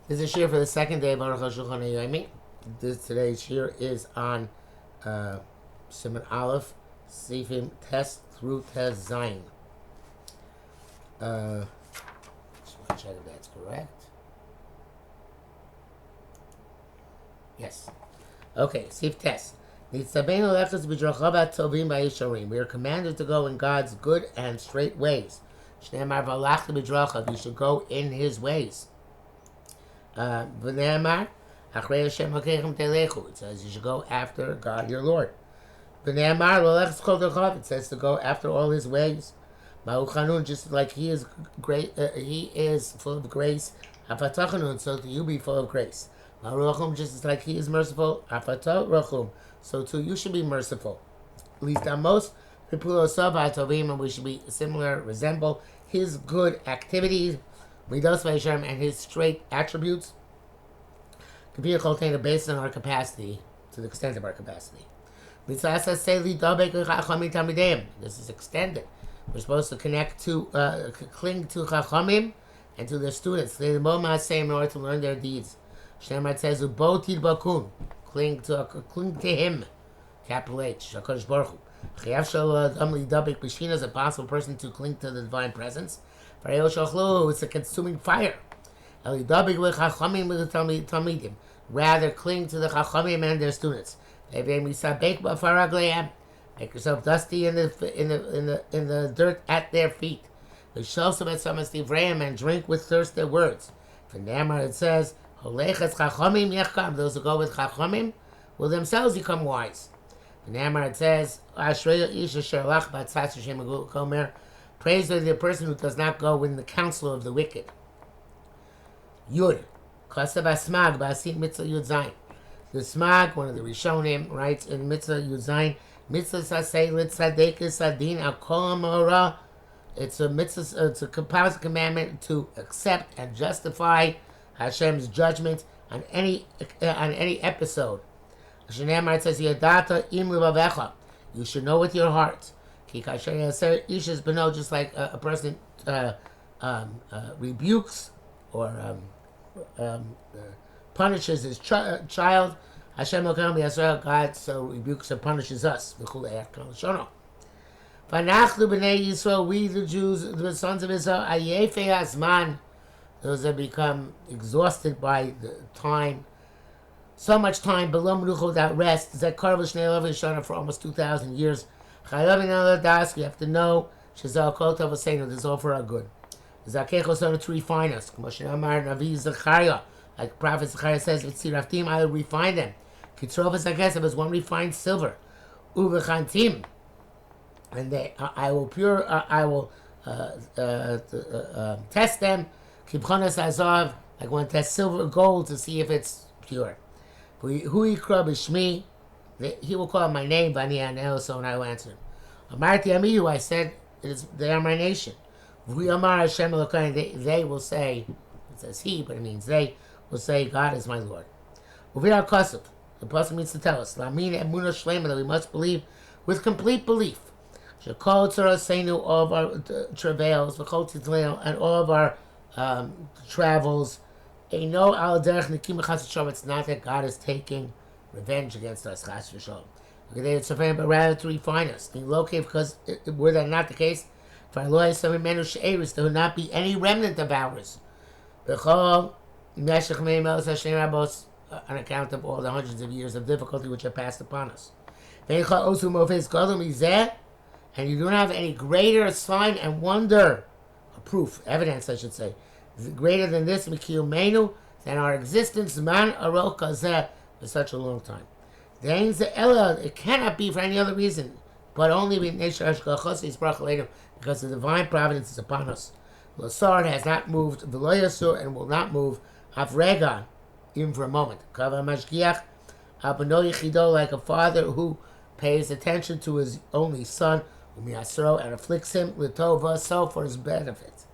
This is a shir for the second day of Arukh HaShulchan OC. Today's shir is on Siman Aleph, Sifim Test through Test Zayin. Just want to check if that's correct. Yes. Okay, Sif Test. We are commanded to go in God's good and straight ways. You should go in His ways. It says you should go after God your Lord. It says to go after all His ways. Just like He is great, He is full of grace. So do you be full of grace. Just like He is merciful, so too you should be merciful. At least on most people, and we should be similar, resemble His good activities, and His straight attributes. Can be based on our capacity, to the extent of our capacity. This is extended. We're supposed to connect to, cling to Chachamim and to their students. They in order to learn their deeds. Shneimar says, cling to Him. Capital H. Hakadosh Baruch Hu. Is a possible person to cling to the divine presence. It's a consuming fire. Rather, cling to the Chachamim and their students. Make yourself dusty in the dirt at their feet. And drink with thirst their words. For Namar it says, those who go with Chachamim will themselves become wise. For Namar it says, praise the person who does not go in the counsel of the wicked. Yud. The Smag, one of the Rishonim, writes in Mitzvah Yud Zayin, Mitzvah Sasei Litzadekis Adin Akol Amora. It's a mitzvah. It's a composite commandment to accept and justify Hashem's judgment on any episode. Shnei says, Yadata im levavecha. You should know with your heart. Ki kasher yaser ishes beno, just like a person rebukes or punishes his child. Hashem Elokam Yisrael, God so rebukes and punishes us. V'nachnu b'nei Yisrael, we the Jews, the sons of Israel, ayefei hazman, those that become exhausted by the time, so much time, below menucha, without rest. Zekar v'shnei lov yishana, for almost 2,000 years. Chayavin al das, we have to know, shezal kol tov v'seinu, this is all for our good. Zakech to refine us. Like Prophet Zechariah says, "V'tziraftim, I will refine them." Kitzrovas against as one refines silver. Uvechantim, and I will test them. Kibchonas azav, like one tests silver or gold to see if it's pure. Hui krab ishmi, he will call my name, Vani Anel, so and I will answer him. Amarti Amiyu, I said, they are my nation. They will say, it says he, but it means they will say, God is my Lord. The pasuk means to tell us, that we must believe with complete belief. All of our travails, and all of our travels, it's not that God is taking revenge against us, but rather to refine us. Because were that not the case, there will not be any remnant of ours. On account of all the hundreds of years of difficulty which have passed upon us. And you don't have any greater sign and wonder, proof, evidence I should say, greater than this, than our existence, man arok hazeh, for such a long time. It cannot be for any other reason, but only because the divine providence is upon us. Lasar has not moved, v'lo and will not move, afrega, even for a moment. Kava mashgiach, like a father who pays attention to his only son, and afflicts him, l'tova, so for his benefit.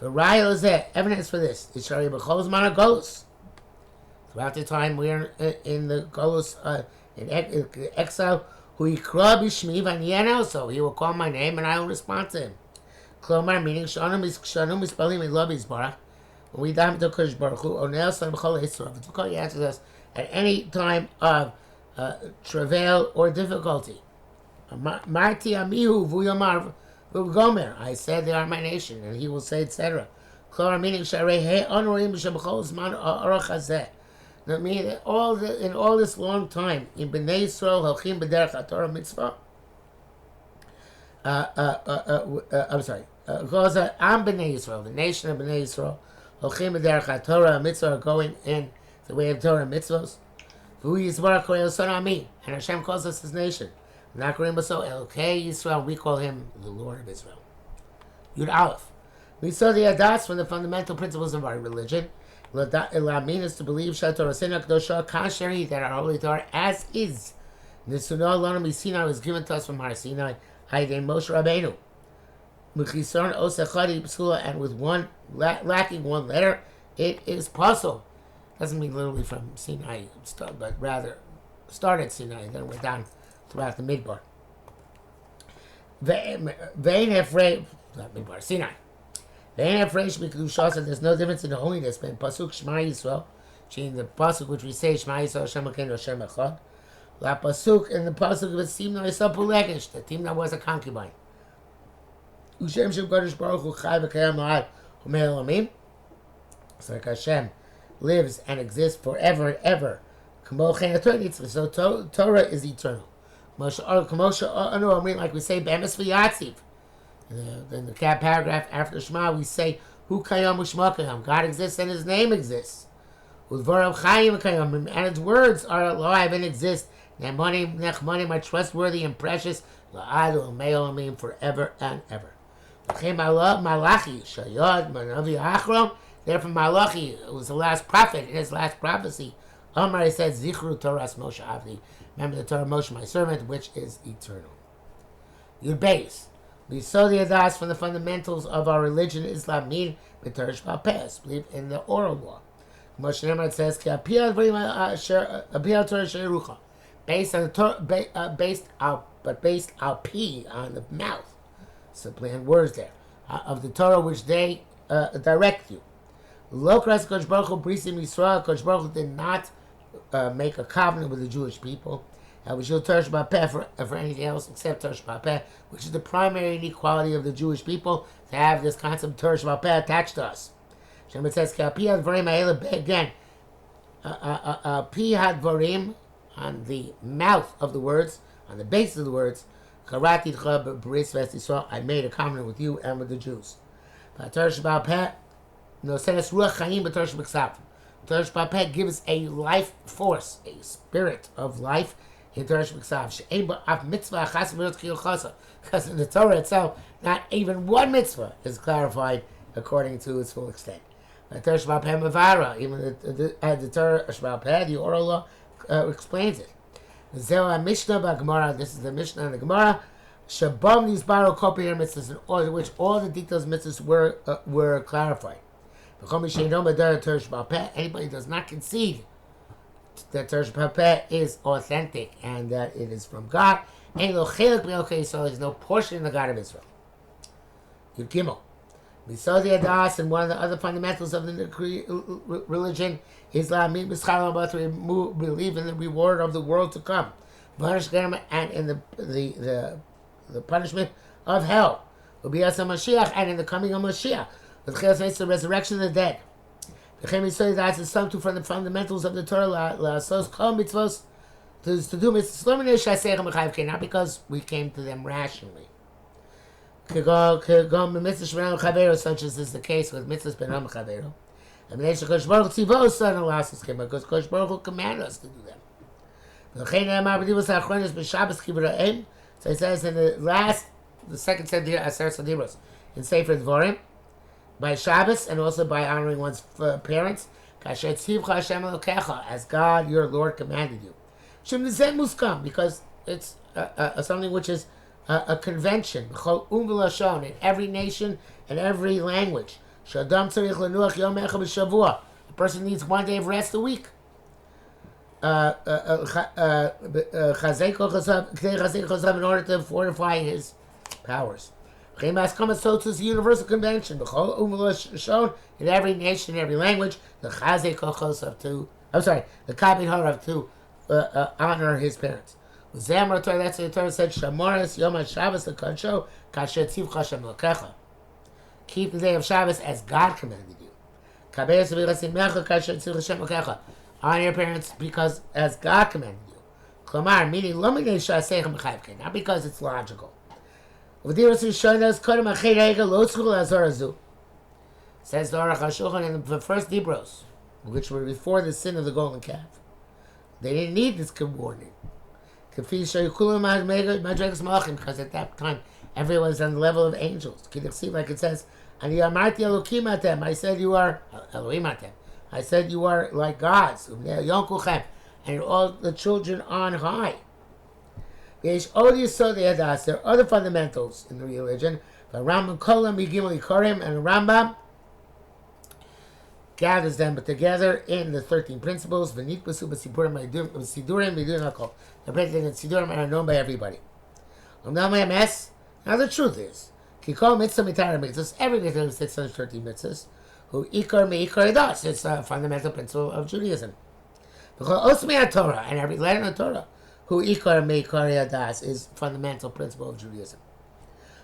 The raya is there, evidence for this. Ishari b'chol zman golus. Throughout the time we are in the golus, in exile, who yikra b'shmi v'aniyan, so he will call my name and I will respond to him. Klomar, meaning shanum ispalim ilov yisbarach. when we daven to Kodesh Baruch Hu, Onel Son B'chol Yisrael, V'tukol, He answers us at any time of travail or difficulty. Marti Amihu V'yomar V'gomer, I said they are my nation, and he will say, etc. Klor, meaning Sharei He Onorim B'Shebchol Zman Arukh HaZeh. That means in all this long time, in Bnei Yisrael Halchim B'derech HaTorah Mitzvah. I'm sorry. Because Am Bnei Yisrael, the nation of Bnei Yisrael, Halchim B'derech HaTorah Mitzvah, are going in the way of Torah Mitzvahs. V'hu Yisbarach Korei Son Ami, and Hashem calls us His nation. Nakarim Baso Elokei Yisrael, we call Him the Lord of Israel. Yud Aleph. We saw the Adas from the fundamental principles of our religion. Lamin is to believe that our holy Torah as is. Nisunah Lanam Sinai was given to us from Har Sinai. Hayden Moshe Rabbeinu. Mechisron Osechadi Psula, and with one lacking one letter, it is puzzle. Doesn't mean literally from Sinai, but rather started Sinai, then went down throughout the Midbar. Vein Efrei, not Midbar, Sinai. There's no difference in the holiness between Pasuk Shema Yisrael, meaning the Pasuk which we say Shema Yisrael Hashem Elokeinu Hashem Echad, La Pasuk and the Pasuk of Timna Yisrael Pulegesh, that Timna was a concubine. Ushem Shem Kodesh Baruch Hu Chai V'Kayam La'ad Humei Elamim. It's like Hashem lives and exists forever and ever. So Torah is eternal. Like we say, Be'emes V'Yatziv. In the paragraph after Shema, we say, Hu Kayam U'Shma Kayam. God exists and His name exists. Udvarav Chayim Kayam, and His words are alive and exist. Nechmanim are trustworthy and precious. La'ad U'Mei Olamim, forever and ever. Malachi Shayad Manavi Achron. Therefore, Malachi was the last prophet in his last prophecy. Omar said, Zichru Torahs Moshe Avdi. Remember the Torah of Moshe, my servant, which is eternal. Yud Beis. We saw the Adas from the fundamentals of our religion, Islam, mean B'Torah Sheba'al Peh, believe in the oral law. Moshe Neymar says, based on the Torah, based al P on the mouth, simply in words there, of the Torah which they direct you. Lokras Kodesh Baruch Hu Brisim Yisrael, Kodesh Baruch Hu did not make a covenant with the Jewish people. We should Torah Sheba'al Peh for anything else except Torah Sheba'al Peh, which is the primary inequality of the Jewish people, to have this concept of Torah Sheba'al Peh attached to us. Shem says, again, Pi Hadvarim, on the mouth of the words, on the base of the words, Karati D'cha B'Bris V'Yisrael, I made a covenant with you and with the Jews. Torah Sheba'al Peh, no says Ruach Chaim B'Torah Sheb'Ksav. Torah Sheba'al Peh gives a life force, a spirit of life, in Torah Sheb'Ksav. Because in the Torah itself, not even one mitzvah is clarified according to its full extent. Torah Sheba'al Peh Mavara, even the Torah Sheba'al Peh, the oral law, explains it. Zeh Mishnah B'Gemara. This is the Mishnah and the Gemara. Shabam Nizbaro Kopir mitzvahs, in order which all the details of mitzvahs were clarified. Anybody does not concede that Torah Sheba'al Peh is authentic and that it is from God. There's no portion in the God of Israel. Yud Gimel. We saw the Adas, and one of the other fundamentals of the religion, Islam, believe in the reward of the world to come, and in the punishment of hell, and in the coming of Mashiach, the resurrection of the dead. That's a sum from the fundamentals of the Torah, to do mitzvahs, not because we came to them rationally. Such as is the case with mitzvahs ben Am Chavero. Because Kodesh Baruch Hu commanded us to do them. So it says in the second set of Aser Sadiros, in Sefer Dvorim, by Shabbos and also by honoring one's parents, as God your Lord commanded you. Because it's something which is a convention in every nation and every language. A person needs 1 day of rest a week. In order to fortify his powers. So to the universal convention, shown in every nation, in every language, the chazek kochos of to, the kabin har of to honor his parents. Zamar Torah, that's what the Torah said, Shamoris Yom HaShabbos l'kadsho kasher tzivcha Hashem l'kecha. Keep the day of Shabbos as God commanded you. Kabeis v'yilasim mecha kasher tzivcha Hashem l'kecha. Honor your parents because as God commanded you. Klamar, meaning lo minei sha'asechem b'chayvken, not because it's logical. Says the Arukh HaShulchan in the first Dibros, which were before the sin of the golden calf. They didn't need this warning. Because at that time, everyone was on the level of angels. Like it says, I said you are Elohim atem. I said you are like gods. And all the children on high. There are other fundamentals in the religion. And Rambam gathers them together in the 13 principles. The printed in Sidurim are known by everybody. Now the truth is, every mitzvah is 613 mitzvahs. Who ikar meikar das. It's a fundamental principle of Judaism. And every letter in the Torah, who ikar meikar das, is fundamental principle of Judaism.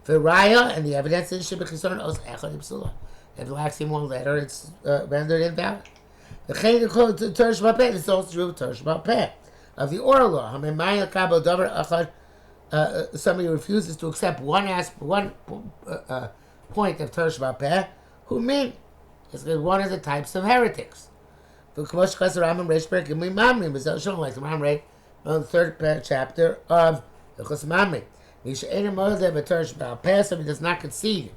For Raya and the evidence is shebechison os echad ibsula. If it lacks in one letter, it's rendered invalid. The Torah Shabbat is also true of Torah Shabbat. Of the oral law, somebody refuses to accept one point of Torah Shabbat, who mean is one of the types of heretics. Like the Mamre, on the third chapter of the Mamre. Somebody does not concede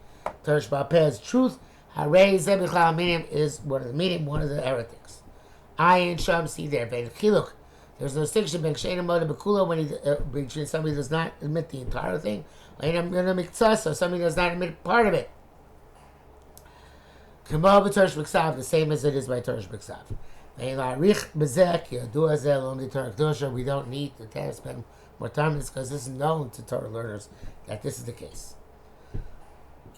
Torah Shabbat's truth. Harei Zebich Minim is one of the meaning, one of the heretics. Ayin Sham, see there, Ben Chiluk. There's no distinction between between somebody does not admit the entire thing, or somebody does not admit part of it. The same as it is by Torah B'Ksav. We don't need to spend more time on this because this is known to Torah learners that this is the case.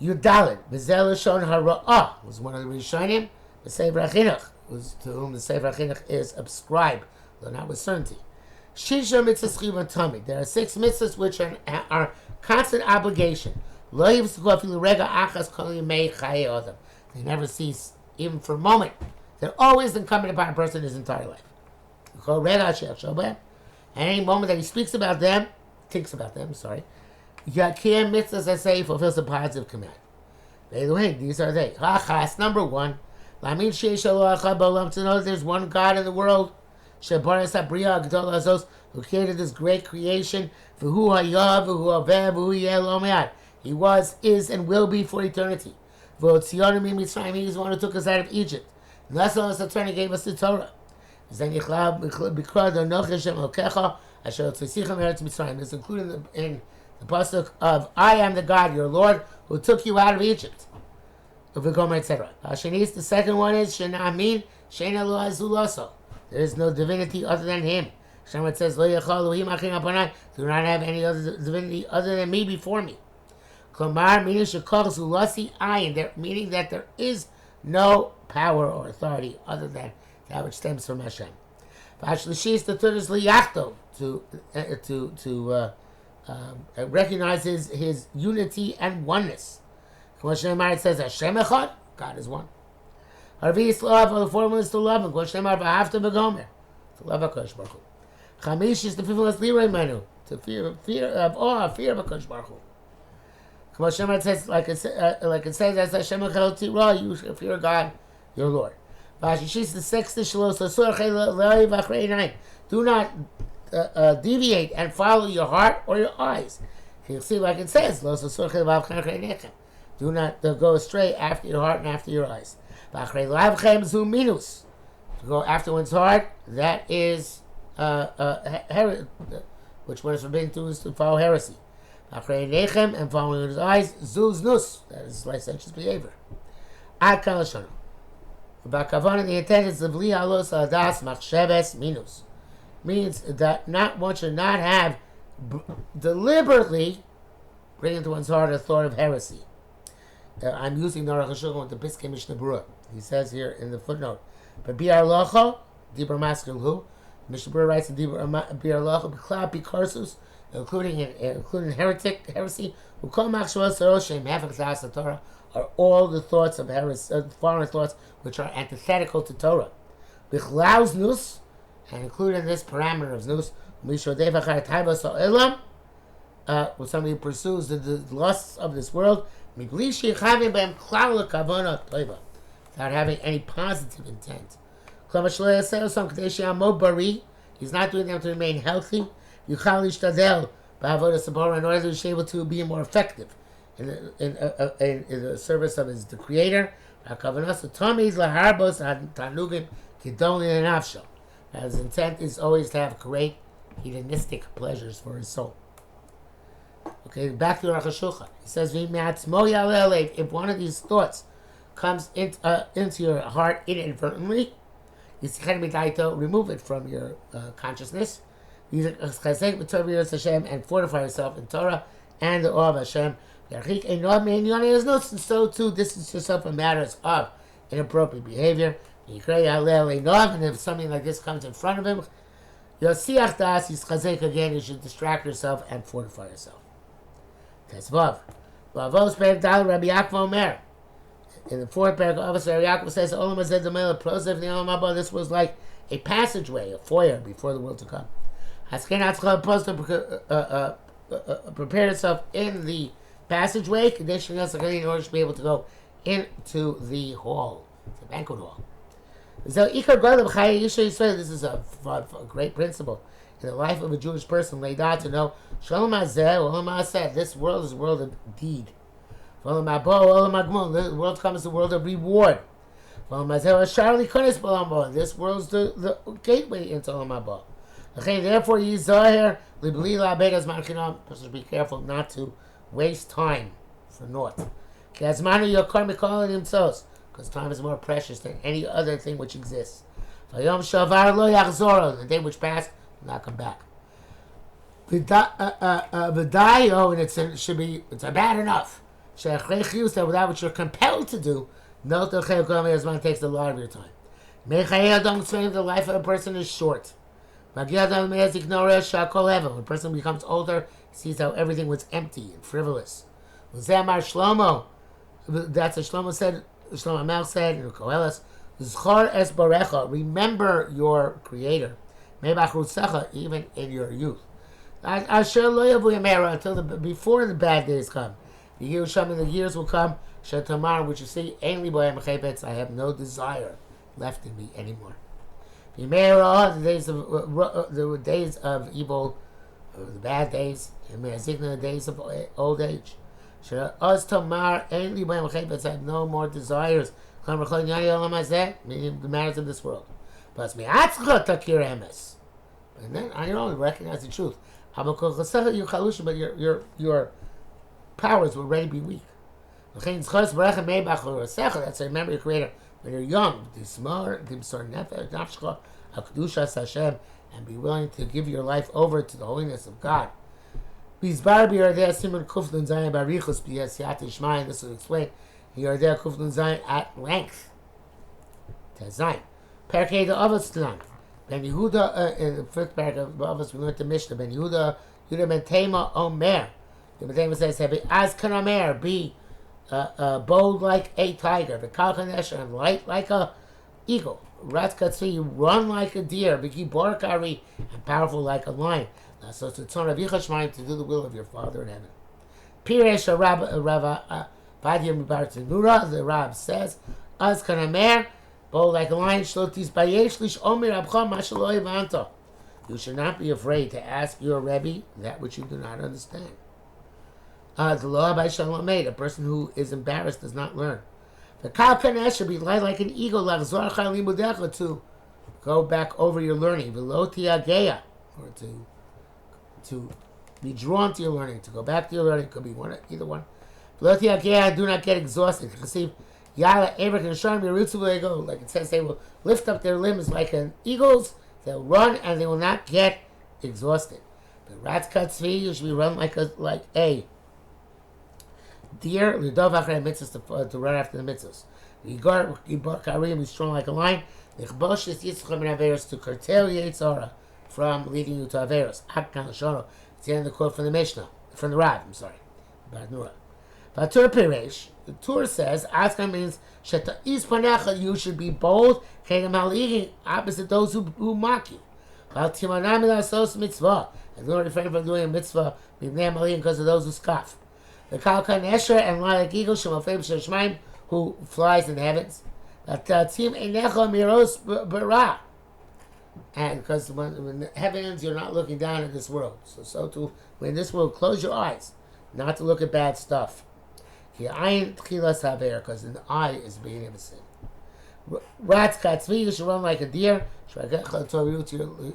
Yudalid, Bezel Shon Hara'ah, was one of the Rishonim, the Sefer HaChinuch, to whom the Sefer HaChinuch is ascribed, though not with certainty. Shisha mitzvahs chiv tamid. There are 6 mitzvahs which are constant obligation. Lo yivsku afilu rega achas kol yimei chayei adam. They never cease, even for a moment. They're always incumbent upon a person his entire life. Kol rega she'ach shobeh. Any moment that he speaks about them, thinks about them, Yakir mitzvahs, I say, fulfills the positive command. By the way, these are they. Achas, number 1. Lamin sheish elo achad ba'olam, to know that there's one God in the world. Shebaras habriya agdol hazos, who created this great creation. V'hu hayav, v'hu aveh, v'hu yeh lo me'ad. He was, is, and will be for eternity. V'otzionu mitzrayim, he is the one who took us out of Egypt. And that's all the Torah gave us the Torah. Zen yichlav b'kra d'anoch Hashem Elokecha, asher tzisichem eretz Mitzrayim. It's included in the pasuk of I am the God, your Lord, who took you out of Egypt. Etc. The second one is Shena Amin, Shena Lo Azulaso. There is no divinity other than Him. Shemot says, Lo Yachal Elohim Achim Aponai. Do not have any other divinity other than me before me. Klomar, meaning Shekol Zulasi Ayin, meaning that there is no power or authority other than that which stems from Hashem. Vashlishis, the third is Liyachto, to recognizes His unity and oneness. It says Hashem Echad, God is one. Harvi love, the formula is to love Him. To love HaKadosh Baruch Hu. Chamish is the fifth is Lirei Menu, to fear of awe, fear of HaKadosh Baruch Hu. It says, like it says, as Hashem Echad Tira, you shall fear God, your Lord. Vashish the sixth is Shalos do not deviate and follow your heart or your eyes. You see, like it says, do not go astray after your heart and after your eyes. To go after one's heart, that is which one is forbidden to is to follow heresy. And following his eyes, that is licentious behavior. Ad Kalashon. The intent is of lihalos adas machsheves minus. Means that one should not have deliberately bring into one's heart a thought of heresy. I'm using the Arukh HaShulchan with the Piskei Mishnah Berurah. He says here in the footnote, but Bi'ar Locho, Dibur Maskil Hu, Mishnah Berurah writes in Bi'ar Locho, B'klab B'karsus, including heresy, who call Machshavos Saroshem, Hafach Zas Torah, are all the thoughts of heresy, foreign thoughts which are antithetical to Torah. B'chlaus Znus, and included in this parameter of Znus, Mishodei V'char Taibas Ha'elam, when somebody pursues the lusts of this world, without having any positive intent. He's not doing them to remain healthy. In order to be able to be more effective in the service of the Creator. His intent is always to have great hedonistic pleasures for his soul. Okay, back to Arukh HaShulchan. He says, if one of these thoughts comes into your heart inadvertently, remove it from your consciousness, and fortify yourself in Torah and the awe of Hashem. And so too, distance yourself from matters of inappropriate behavior. And if something like this comes in front of him, again, you should distract yourself and fortify yourself. Tesvav. Rabbi Yaakov Omer. In the fourth paragraph, Rabbi Yaakov says, this was like a passageway, a foyer before the world to come. Prepare yourself in the passageway, conditioning us in order to be able to go into the hall, the banquet hall. This is a great principle in the life of a Jewish person, laid out to know, this world is a world of deed. The world comes the world of reward. This world is the gateway into Olam Haba. Therefore, person should be careful not to waste time for naught. Because time is more precious than any other thing which exists. The day which passed will not come back. And it's bad enough. That without what you're compelled to do, takes a lot of your time. The life of a person is short. When a person becomes older, he sees how everything was empty and frivolous. That's what Shlomo said. Shlomo Melech said in Koheles, Zchor es barecha, remember your Creator, even in your youth. Until before the bad days come. The years will come, which you see, I have no desire left in me anymore. The days of evil, the bad days, the days of old age. I have no more desires, meaning the matters of this world. But then on your own, recognize the truth. But your powers will already be weak. That's why remember your Creator when you're young, and be willing to give your life over to the holiness of God. This will explain Yardeh Kuflun Zayin at length. Tezayin. Perkei the Avos Tanan. Ben Yehuda, in the fifth paragraph of Avos, we learned the Mishnah. Ben Yehuda Ben Tema Omer. The Ben Tema says, as can Omer, be bold like a tiger, V'kalchanesh, and light like a eagle. Ratz Katzvi, you run like a deer, B'ki Borkari, and powerful like a lion. So it's a ton of Yichashmayim to do the will of your Father in heaven. Piresh Rav Vadim Bartanura, the Rab says, Az Kanamer, bold like a lion, Shlotis Bayesh Lish Omer Abcha Mashaloi Vanta. You should not be afraid to ask your Rebbe that which you do not understand. The law by Shalom made, a person who is embarrassed does not learn. The Kalkanesh should be light like an eagle, to go back over your learning. Velotia or to be drawn to your learning, to go back to your learning, could be one, either one. Velotia do not get exhausted. Yala Abraham and Sharm go, like it says, they will lift up their limbs like an eagle's, they'll run and they will not get exhausted. The Ratz Katzvi, you should be run like a deer, lidov achrei mitzvahs, to run after the mitzvahs. Yigar karim is strong like a lion. Lichbosh is yitzchak min averos, to curtail Yetzirah from leading you to averos. Akkan l'shono. It's the end of the quote from the Mishnah, from the Rav. I'm sorry, Badnura. Batur Piresh, the Tur says, Askar means Sheta Ispanecha, you should be bold, Kegam Haliging, opposite those who mock you. Val Timanam Sos mitzvah, and don't refrain from doing a mitzvah, because of those who scoff. The Kalkan Esher and like eagle, Shemafim Sheshmaim, who flies in the heavens. Tim Enecha Miros Bara. And because when the heavens, you're not looking down at this world. So too, when this world, close your eyes, not to look at bad stuff. Because in the eye is being able to sin. Rats katzvi, you should run like a deer.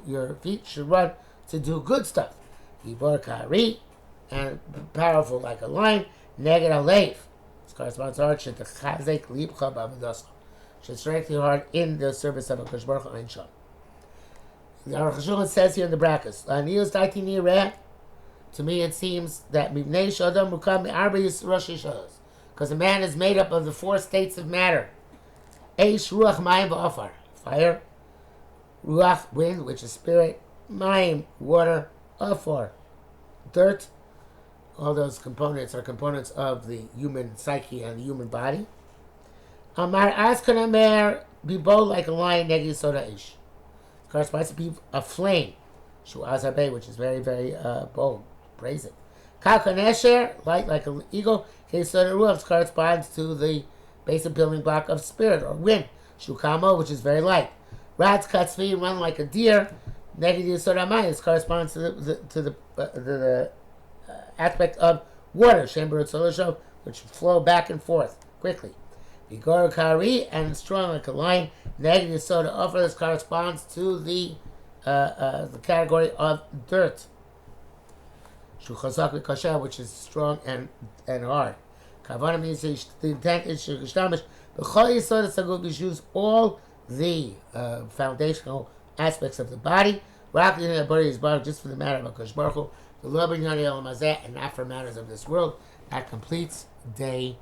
Your feet should run to do good stuff. Gibor kari, and powerful like a lion. Neged alev. This corresponds to heart. Should strengthen your heart in the service of a Kosh Baruch Hu Ein Sham. The Arukh HaShulchan says here in the brackets, to me it seems that because a man is made up of the 4 states of matter. Eish, ruach, mayim, v'afar. Fire. Ruach, wind, which is spirit. Mayim, water. Afar, dirt. All those components are components of the human psyche and the human body. Amar askan amer, be bold like a lion, negi soda ish. Corresponds to be a flame. Shu azabe, which is very, very bold. Praise it. Kalkanesher, light like an eagle. Kesoda ruach corresponds to the basic building block of spirit or wind. Shukamo, which is very light. Rats katzvi, run like a deer. Negative soda mayis corresponds to the aspect of water. Shember Tzoloshav, which flow back and forth quickly. Vigor kari, and strong like a lion. Negative soda offer, this corresponds to the category of dirt. Shuchazak v'kasha, which is strong and hard. Kavana means the intent is shugishtamish. B'chol yisod tzagul, use all the foundational aspects of the body. Rak in the body is body just for the matter of Kosh Baruch Hu, the Lo b'nyan el mazeh, and not for matters of this world. That completes day